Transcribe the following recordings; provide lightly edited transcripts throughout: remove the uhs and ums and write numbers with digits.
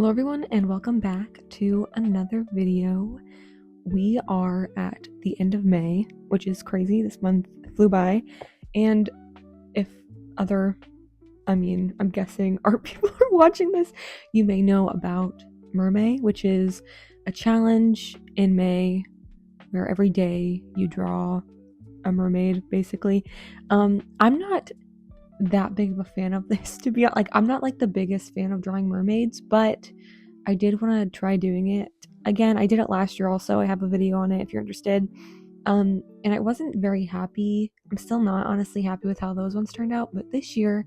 Hello everyone and welcome back to another video. We are at the end of May, which is crazy. This month flew by, and if I'm guessing art people are watching this, you may know about MERMAY, which is a challenge in May where every day you draw a mermaid, basically. I'm not that big of a fan of this, to be like, I'm not like the biggest fan of drawing mermaids, but I did want to try doing it again. I did it last year also. I have a video on it if you're interested. And I wasn't very happy. I'm still not honestly happy with how those ones turned out, but this year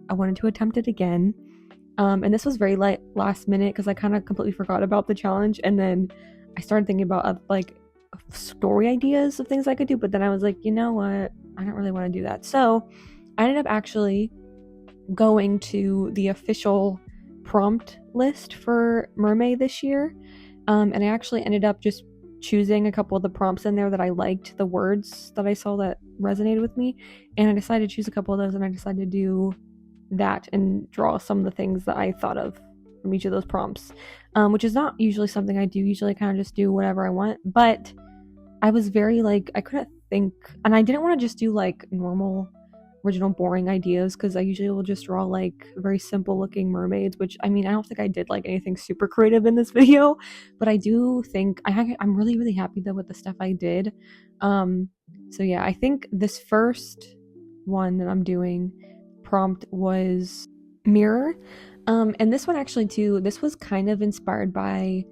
I wanted to attempt it again. And this was very last minute because I kind of completely forgot about the challenge, and then I started thinking about like story ideas of things I could do, but then I was like, you know what, I don't really want to do that. So I ended up actually going to the official prompt list for MERMAY this year, and I actually ended up just choosing a couple of the prompts in there that I liked, the words that I saw that resonated with me, and I decided to choose a couple of those, and I decided to do that and draw some of the things that I thought of from each of those prompts, which is not usually something I do. Usually I kind of just do whatever I want, but I was very I couldn't think, and I didn't want to just do like normal original boring ideas, because I usually will just draw like very simple looking mermaids, which I don't think I did like anything super creative in this video, but I do think I'm really happy though with the stuff I did. So yeah, I think this first one that I'm doing prompt was mirror, and this one actually too, this was kind of inspired by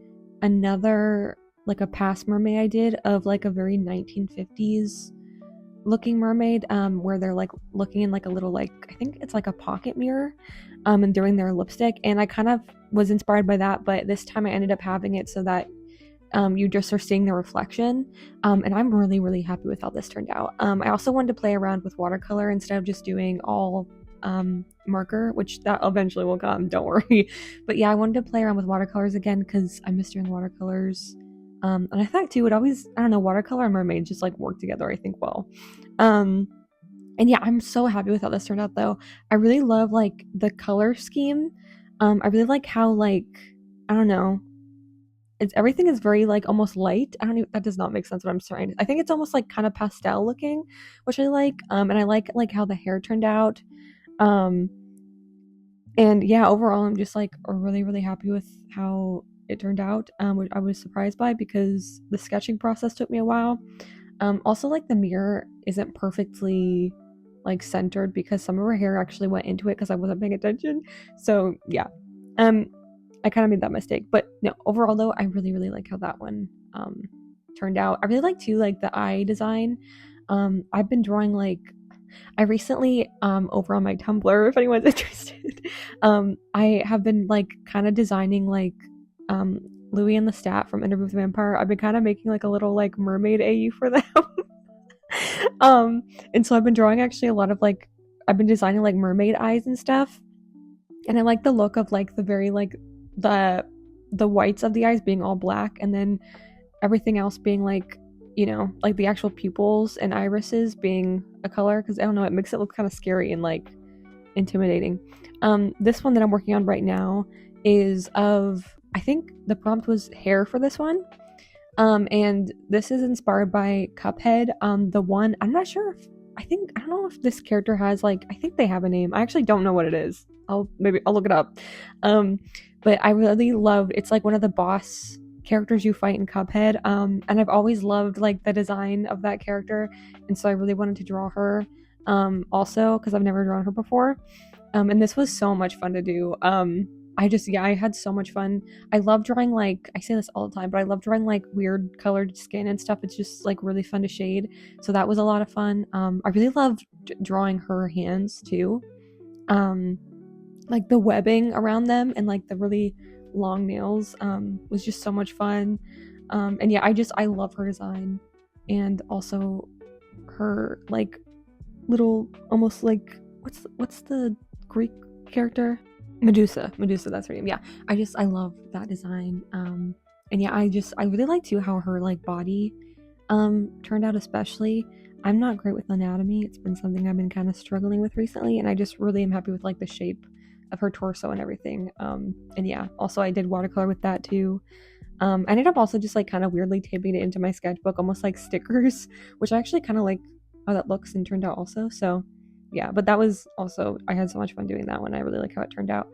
another like a past mermaid I did of like a very 1950s looking mermaid, where they're like looking in like a little, like I think it's like a pocket mirror, and doing their lipstick, and I kind of was inspired by that, but this time I ended up having it so that you just are seeing the reflection, and I'm really happy with how this turned out. I also wanted to play around with watercolor instead of just doing all marker, which that eventually will come, don't worry. But yeah, I wanted to play around with watercolors again because I miss doing watercolors. And I thought too, it always, I don't know, watercolor and mermaid just like work together, I think, well. And yeah, I'm so happy with how this turned out though. I really love like the color scheme. I really like how I don't know, everything is very like almost light. That does not make sense what I'm saying. I think it's almost like kind of pastel looking, which I like. And I like how the hair turned out. And yeah, overall I'm just like really happy with how it turned out, which I was surprised by because the sketching process took me a while. Also, like the mirror isn't perfectly like centered because some of her hair actually went into it because I wasn't paying attention. So yeah, I kind of made that mistake. But no, overall though, I really like how that one turned out. I really like too like the eye design. I've been drawing I recently over on my Tumblr, if anyone's interested, I have been like kind of designing Louis and the Stat from Interview with the Vampire. I've been kind of making like a little like mermaid AU for them. And so I've been drawing actually a lot of I've been designing like mermaid eyes and stuff, and I like the look of like the very like the whites of the eyes being all black, and then everything else being like, you know, like the actual pupils and irises being a color, because I don't know, it makes it look kind of scary and like intimidating. This one that I'm working on right now is of, I think the prompt was hair for this one, and this is inspired by Cuphead. The one, I'm not sure if, I don't know if this character has I think they have a name. I actually don't know what it is. I'll look it up. But I really loved, it's like one of the boss characters you fight in Cuphead, and I've always loved like the design of that character, and so I really wanted to draw her also because I've never drawn her before, and this was so much fun to do. I had so much fun. I love drawing, I say this all the time, but I love drawing weird colored skin and stuff. It's just really fun to shade, so that was a lot of fun. I really loved drawing her hands too, the webbing around them and the really long nails was just so much fun. And yeah, I love her design, and also her little almost what's the Greek character? Medusa, that's her name. Yeah, I love that design. And yeah, I really like too how her body turned out. Especially, I'm not great with anatomy. It's been something I've been kind of struggling with recently, and I just really am happy with the shape of her torso and everything. And yeah, also I did watercolor with that too. I ended up also just like kind of weirdly taping it into my sketchbook, almost like stickers, which I actually kind of like how that looks and turned out also. So yeah, but that was also, I had so much fun doing that one. I really like how it turned out.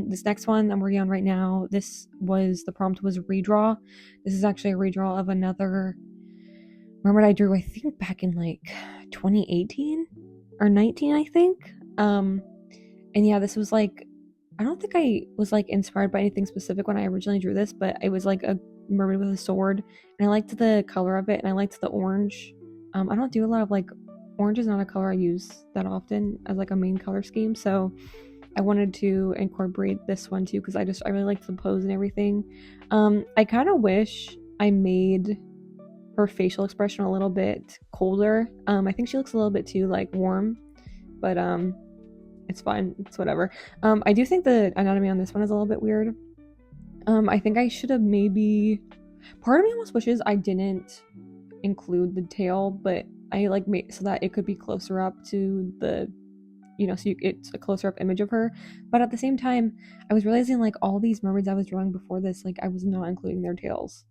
This next one I'm working on right now, the prompt was redraw. This is actually a redraw of another mermaid I drew, I think back in like 2018 or 19, I think. And yeah, this was like, I don't think I was like inspired by anything specific when I originally drew this, but it was like a mermaid with a sword, and I liked the color of it, and I liked the orange. I don't do a lot of like, orange is not a color I use that often as like a main color scheme, so I wanted to incorporate this one too because I really liked the pose and everything. I kind of wish I made her facial expression a little bit colder. I think she looks a little bit too like warm, but it's fine. It's whatever. I do think the anatomy on this one is a little bit weird. I think I should have maybe. Part of me almost wishes I didn't include the tail, but I like made so that it could be closer up to the, it's a closer up image of her. But at the same time, I was realizing like all these mermaids I was drawing before this, like I was not including their tails.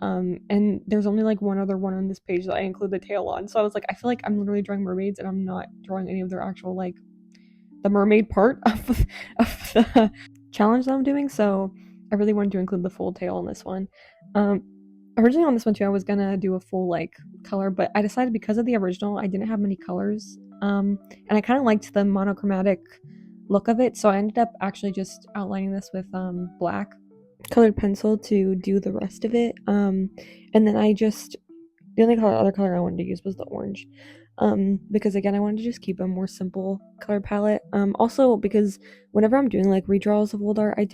And there's only like one other one on this page that I include the tail on. So I was like, I feel like I'm literally drawing mermaids and I'm not drawing any of their actual like the mermaid part of the challenge that I'm doing. So I really wanted to include the full tail on this one. Originally on this one too, I was gonna do a full like color, but I decided because of the original, I didn't have many colors. And I kind of liked the monochromatic look of it, so I ended up actually just outlining this with black colored pencil to do the rest of it. And then the only other color I wanted to use was the orange. Because again, I wanted to just keep a more simple color palette. Also because whenever I'm doing like redraws of old art, I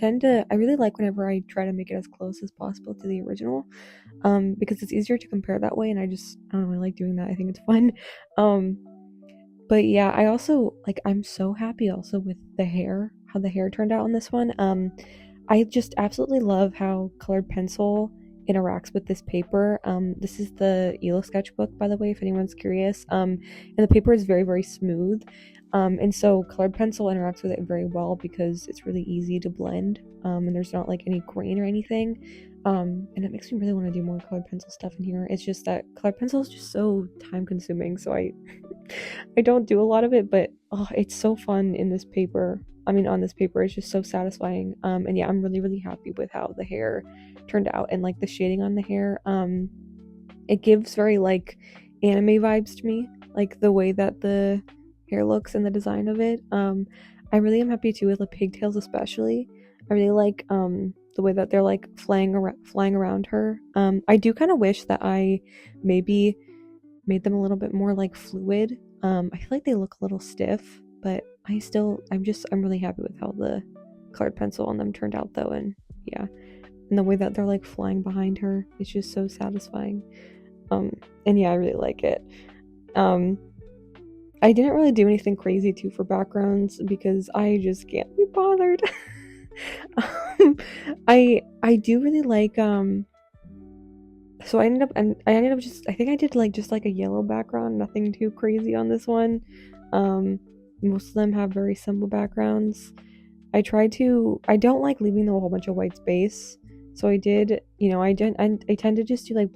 really like whenever I try to make it as close as possible to the original. Because it's easier to compare that way, and I don't really like doing that. I think it's fun. But yeah, I also I'm so happy also with the hair, how the hair turned out on this one. I just absolutely love how colored pencil interacts with this paper. This is the ELO sketchbook, by the way, if anyone's curious. And the paper is very, very smooth. And so colored pencil interacts with it very well because it's really easy to blend. And there's not like any grain or anything. And it makes me really want to do more colored pencil stuff in here. It's just that colored pencil is just so time consuming, so I don't do a lot of it, but it's so fun in this paper. On this paper, it's just so satisfying. And yeah, I'm really, really happy with how the hair turned out and like the shading on the hair. It gives very like anime vibes to me, like the way that the hair looks and the design of it. I really am happy too with the pigtails, especially. I really like the way that they're like flying around her. I do kind of wish that I maybe made them a little bit more like fluid. I feel like they look a little stiff, but I'm really happy with how the colored pencil on them turned out though. And yeah, and the way that they're like flying behind her, it's just so satisfying. And yeah, I really like it. I didn't really do anything crazy too for backgrounds because I just can't be bothered. I do really like so I ended up I think I did just like a yellow background, nothing too crazy on this one. Most of them have very simple backgrounds. I don't like leaving a whole bunch of white space, so I did, I tend to just do like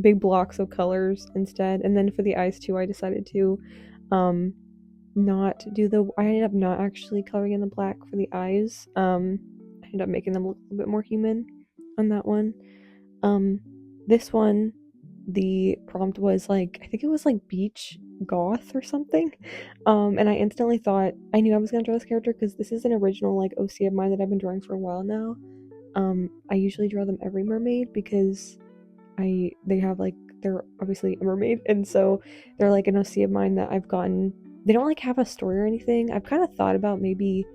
big blocks of colors instead. And then for the eyes too, I decided to I ended up not actually coloring in the black for the eyes. I ended up making them look a little bit more human on that one. This one, the prompt was I think it was beach goth or something. And I instantly thought, I knew I was gonna draw this character because this is an original OC of mine that I've been drawing for a while now. I usually draw them every mermaid because they're obviously a mermaid, and so they're an OC of mine that I've gotten. They don't have a story or anything. I've kind of thought about maybe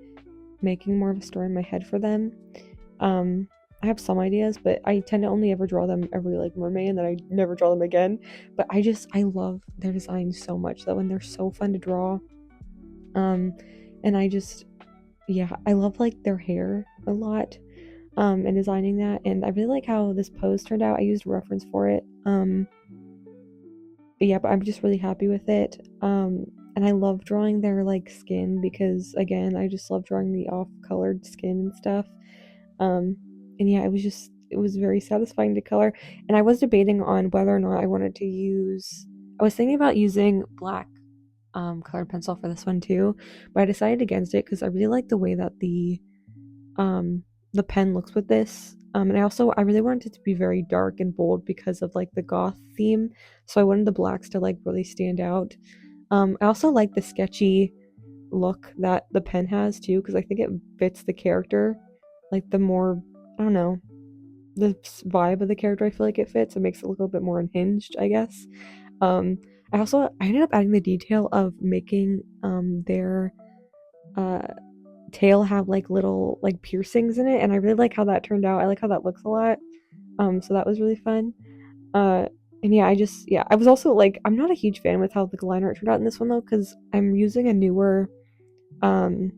making more of a story in my head for them. I have some ideas, but I tend to only ever draw them every mermaid, and then I never draw them again. But I love their designs so much though, and they're so fun to draw. And I love their hair a lot. And designing that, and I really like how this pose turned out. I used a reference for it. But I'm just really happy with it. And I love drawing their like skin because again, I just love drawing the off-colored skin and stuff. And yeah, it was very satisfying to color. And I was debating on whether or not I wanted to use. I was thinking about using black colored pencil for this one too, but I decided against it because I really like the way that the pen looks with this. And I really wanted it to be very dark and bold because of like the goth theme. So I wanted the blacks to like really stand out. I also like the sketchy look that the pen has too, because I think it fits the character. Like the more, I don't know, the vibe of the character, I feel like it fits. It makes it look a little bit more unhinged, I guess. Um, I ended up adding the detail of making their uh tail have like little like piercings in it, and I really like how that turned out. I like how that looks a lot. So that was really fun. Uh, and yeah, I was also like, I'm not a huge fan with how the line art turned out in this one though, because I'm using a newer um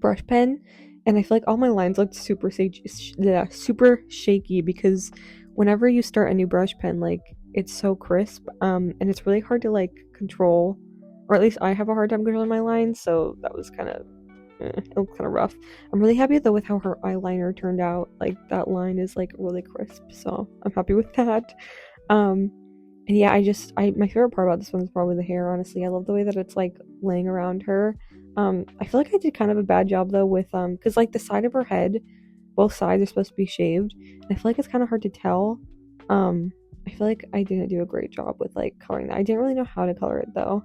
brush pen, and I feel like all my lines looked super shaky because whenever you start a new brush pen, like it's so crisp, and it's really hard to like control, or at least I have a hard time controlling my lines. So that was kind of it looked kind of rough. I'm really happy though with how her eyeliner turned out. Like that line is like really crisp, so I'm happy with that. Um, and yeah, my favorite part about this one is probably the hair. Honestly, I love the way that it's like laying around her. I feel like I did kind of a bad job though with because like the side of her head, both sides are supposed to be shaved. And I feel like it's kind of hard to tell. I feel like I didn't do a great job with like coloring that. I didn't really know how to color it though.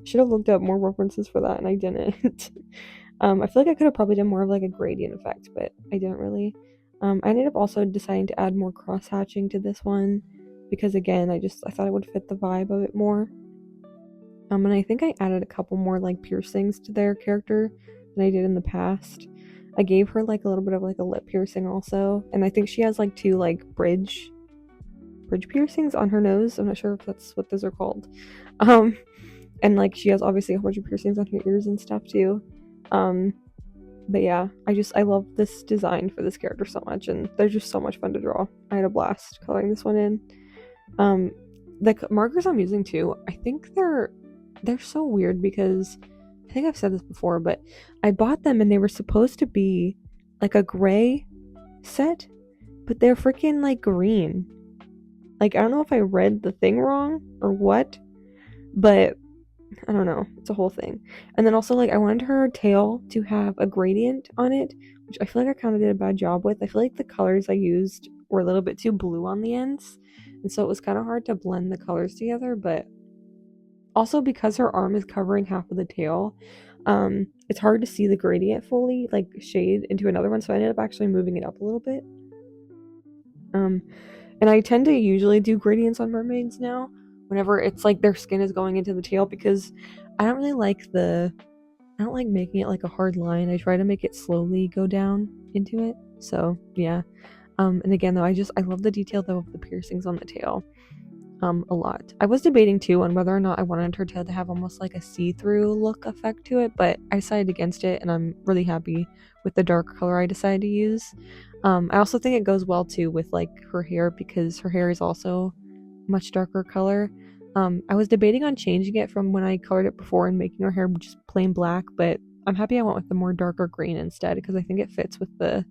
I should have looked up more references for that, and I didn't. I feel like I could have probably done more of like a gradient effect, but I didn't really. I ended up also deciding to add more cross hatching to this one because again, I thought it would fit the vibe of it more. And I think I added a couple more like piercings to their character than I did in the past. I gave her like a little bit of like a lip piercing also, and I think she has like two like bridge piercings on her nose. I'm not sure if that's what those are called. And like she has obviously a whole bunch of piercings on her ears and stuff too. But yeah, I love this design for this character so much, and they're just so much fun to draw. I had a blast coloring this one in. The markers I'm using too, I think they're so weird because I think I've said this before, but I bought them and they were supposed to be like a gray set, but they're freaking like green. Like I don't know if I read the thing wrong or what, but I don't know. It's a whole thing. And then also like I wanted her tail to have a gradient on it, which I feel like I kind of did a bad job with. I feel like the colors I used were a little bit too blue on the ends, and so it was kind of hard to blend the colors together. But also because her arm is covering half of the tail, it's hard to see the gradient fully like shade into another one, so I ended up actually moving it up a little bit. And I tend to usually do gradients on mermaids now whenever it's like their skin is going into the tail, because I don't like making it like a hard line. I try to make it slowly go down into it. So yeah. And again though, I love the detail though of the piercings on the tail. A lot. I was debating too on whether or not I wanted her tail to have almost like a see-through look effect to it, but I decided against it, and I'm really happy with the dark color I decided to use. I also think it goes well too with like her hair, because her hair is also much darker color. I was debating on changing it from when I colored it before and making her hair just plain black, but I'm happy I went with the more darker green instead, because I think it fits with the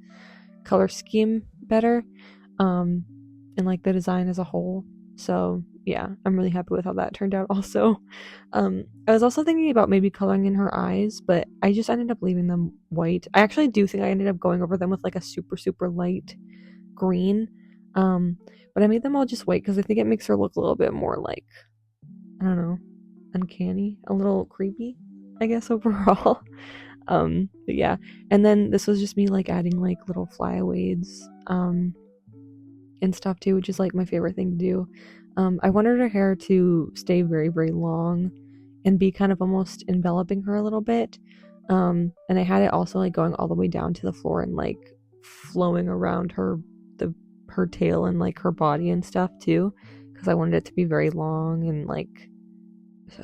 color scheme better, and like the design as a whole. So yeah, I'm really happy with how that turned out also. I was also thinking about maybe coloring in her eyes, but I just ended up leaving them white. I actually do think I ended up going over them with like a super light green. But I made them all just white because I think it makes her look a little bit more like, I don't know, uncanny, a little creepy, I guess, overall. But yeah, and then this was just me like adding like little flyaways and stuff too, which is like my favorite thing to do. I wanted her hair to stay very long and be kind of almost enveloping her a little bit, and I had it also like going all the way down to the floor and like flowing around her tail and like her body and stuff too, because I wanted it to be very long and like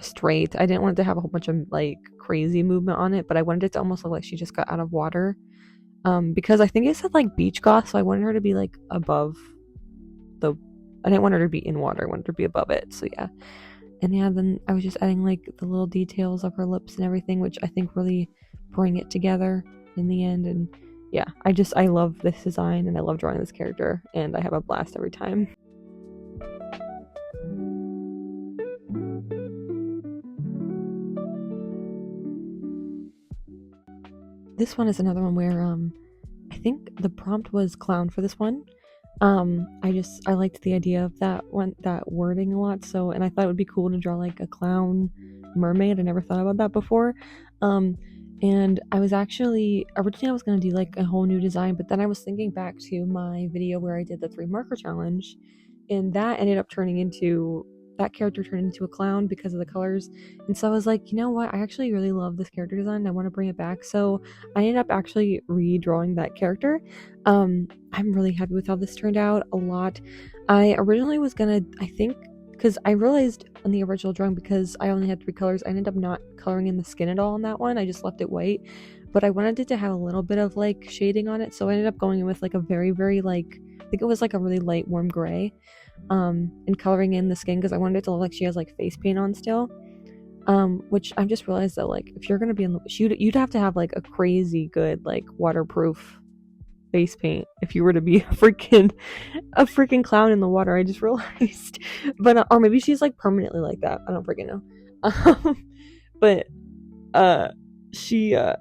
straight. I didn't want it to have a whole bunch of like crazy movement on it, but I wanted it to almost look like she just got out of water, because I think it said like beach goth, so I wanted her to be like above I didn't want her to be in water, I wanted her to be above it. So yeah, And yeah, then I was just adding like the little details of her lips and everything, which I think really bring it together in the end. And yeah, I love this design and I love drawing this character and I have a blast every time. This one is another one where I think the prompt was clown for this one. I liked the idea of that wording a lot, so, and I thought it would be cool to draw like a clown mermaid. I never thought about that before. And I was actually originally I was gonna do like a whole new design, but then I was thinking back to my video where I did the 3 marker challenge, and that ended up turning into that character turned into a clown because of the colors. And so I was like, you know what? I actually really love this character design. I want to bring it back. So I ended up actually redrawing that character. I'm really happy with how this turned out a lot. I originally was gonna, I think, because I realized on the original drawing, because I only had 3 colors, I ended up not coloring in the skin at all on that one. I just left it white. But I wanted it to have a little bit of like shading on it. So I ended up going in with like a very, very like, I think it was like a really light warm gray. And coloring in the skin because I wanted it to look like she has like face paint on still. Which I've just realized that like if you're gonna be in the you'd have to have like a crazy good like waterproof face paint if you were to be a freaking clown in the water. I just realized, but or maybe she's like permanently like that. I don't freaking know. But she I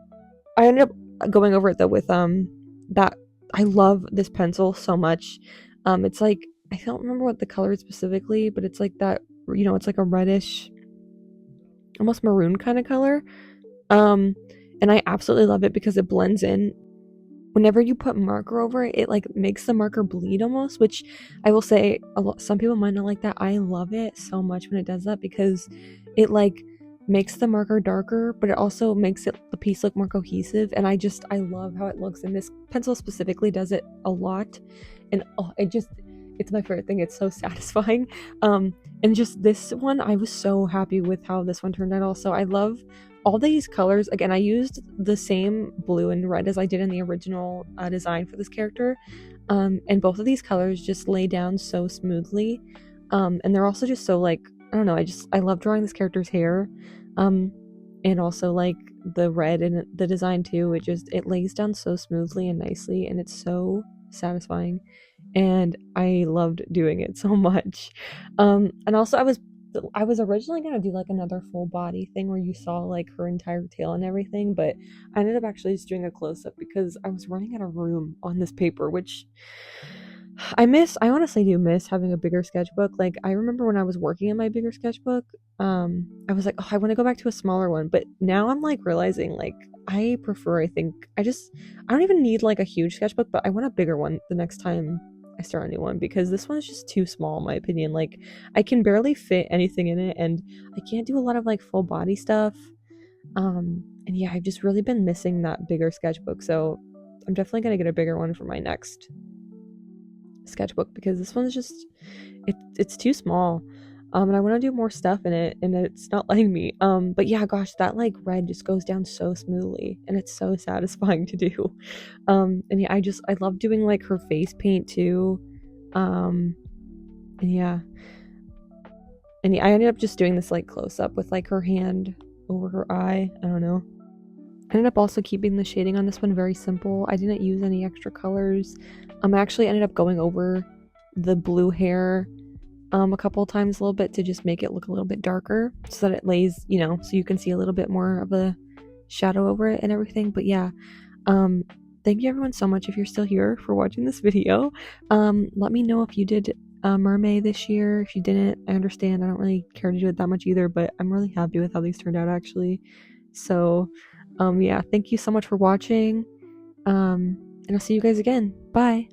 ended up going over it though with that I love this pencil so much. It's like I don't remember what the color is specifically, but it's like that, you know, it's like a reddish, almost maroon kind of color. And I absolutely love it because it blends in. Whenever you put marker over it, it like makes the marker bleed almost, which I will say some people might not like that. I love it so much when it does that because it like makes the marker darker, but it also makes the piece look more cohesive. And I love how it looks. And this pencil specifically does it a lot. And it's my favorite thing. It's so satisfying. And just this one, I was so happy with how this one turned out also. I love all these colors. Again, I used the same blue and red as I did in the original design for this character. And both of these colors just lay down so smoothly. And they're also just so like, I don't know, I love drawing this character's hair. And also like the red in the design too. It lays down so smoothly and nicely and it's so satisfying. And I loved doing it so much. And also I was originally gonna do like another full body thing where you saw like her entire tail and everything, but I ended up actually just doing a close-up because I was running out of room on this paper, which I honestly do miss having a bigger sketchbook. Like I remember when I was working in my bigger sketchbook, I was like, oh, I want to go back to a smaller one, but now I'm like realizing like I don't even need like a huge sketchbook, but I want a bigger one the next time I start a new one because this one is just too small in my opinion. Like I can barely fit anything in it and I can't do a lot of like full body stuff. And yeah, I've just really been missing that bigger sketchbook. So I'm definitely gonna get a bigger one for my next sketchbook because this one's just it's too small. And I want to do more stuff in it and it's not letting me. But yeah, gosh, that like red just goes down so smoothly and it's so satisfying to do. And yeah, I love doing like her face paint too. And yeah. And yeah, I ended up just doing this like close up with like her hand over her eye. I don't know. I ended up also keeping the shading on this one very simple. I didn't use any extra colors. I actually ended up going over the blue hair a couple of times a little bit to just make it look a little bit darker so that it lays, you know, so you can see a little bit more of a shadow over it and everything. But yeah, thank you everyone so much if you're still here for watching this video. Let me know if you did MERMAY this year. If you didn't, I understand. I don't really care to do it that much either, but I'm really happy with how these turned out actually. So yeah, thank you so much for watching. And I'll see you guys again. Bye.